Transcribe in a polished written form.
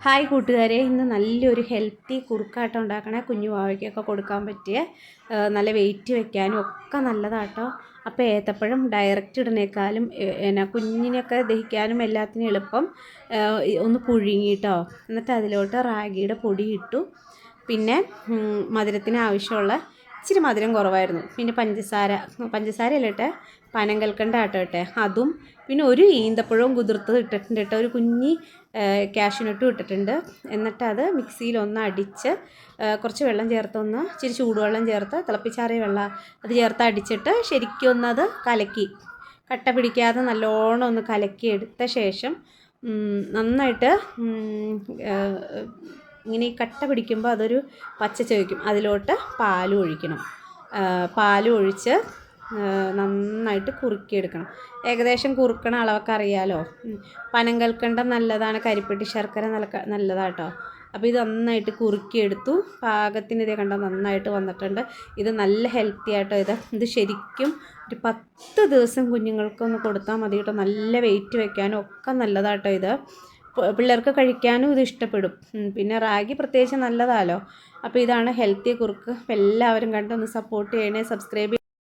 Hi കൂട്ടുകാരെ, ഇന്ന് നല്ലൊരു ഹെൽത്തി കുറുക്കാട്ടം ഉണ്ടാക്കണേ. കുഞ്ഞു വാവയ്ക്കൊക്കെ കൊടുക്കാൻ പറ്റിയ നല്ല വെയിറ്റ് വെക്കാനും ഒക്കെ നല്ലതാട്ടോ. അപ്പോൾ ഏത്തപ്പഴം ഡയറക്റ്റ് ഇടുന്നേക്കാളും കുഞ്ഞിനൊക്കെ ദഹിക്കാനും എല്ലാത്തിനും എളുപ്പം ഒന്ന് പുഴുങ്ങിയിട്ടോ. എന്നിട്ട് അതിലോട്ട് റാഗിയുടെ പൊടി ഇട്ടു. പിന്നെ മധുരത്തിന് ആവശ്യമുള്ള ഇച്ചിരി മധുരം കുറവായിരുന്നു. പിന്നെ പഞ്ചസാരയല്ല ഇട്ടെ, പനങ്കൽക്കണ്ട ആട്ടോ ഇട്ടെ, അതും. പിന്നെ ഒരു ഈന്തപ്പഴവും കുതിർത്തത് ഇട്ടിട്ടുണ്ട് കേട്ടോ. ഒരു കുഞ്ഞി കാഷ്യൂനട്ടും ഇട്ടിട്ടുണ്ട്. എന്നിട്ട് അത് മിക്സിയിലൊന്ന് അടിച്ച് കുറച്ച് വെള്ളം ചേർത്തൊന്ന് ഇച്ചിരി ചൂടുവെള്ളം ചേർത്ത് തിളപ്പിച്ചാറിയ വെള്ളം അത് ചേർത്ത് അടിച്ചിട്ട് ശരിക്കും ഒന്നത് കലക്കി, കട്ട പിടിക്കാതെ നല്ലോണം ഒന്ന് കലക്കി എടുത്ത ശേഷം നന്നായിട്ട് ഇങ്ങനെ ഈ കട്ട പിടിക്കുമ്പോൾ അതൊരു പച്ച ചുവയ്ക്കും. അതിലോട്ട് പാലും ഒഴിക്കണം. പാലും ഒഴിച്ച് നന്നായിട്ട് കുറുക്കിയെടുക്കണം. ഏകദേശം കുറുക്കണ അളവൊക്കെ അറിയാലോ. പനങ്കൽക്കണ്ടം നല്ലതാണ്, കരിപ്പെട്ടി ശർക്കര നല്ലതാട്ടോ. അപ്പോൾ ഇത് നന്നായിട്ട് കുറുക്കിയെടുത്തു. പാകത്തിന് ഇതേ കണ്ടോ നന്നായിട്ട് വന്നിട്ടുണ്ട്. ഇത് നല്ല ഹെൽത്തി ആട്ടോ. ഇത് ശരിക്കും ഒരു 10 ദിവസം കുഞ്ഞുങ്ങൾക്കൊന്ന് കൊടുത്താൽ മതി കേട്ടോ. നല്ല വെയിറ്റ് വെക്കാനും ഒക്കെ നല്ലതാട്ടോ. ഇത് പിള്ളേർക്ക് കഴിക്കാനും ഇത് ഇഷ്ടപ്പെടും. പിന്നെ റാഗി പ്രത്യേകിച്ച് നല്ലതാലോ. അപ്പോൾ ഇതാണ് ഹെൽത്തി കുറുക്ക്. അപ്പോൾ എല്ലാവരും കണ്ടൊന്ന് സപ്പോർട്ട് ചെയ്യണേ, സബ്സ്ക്രൈബ്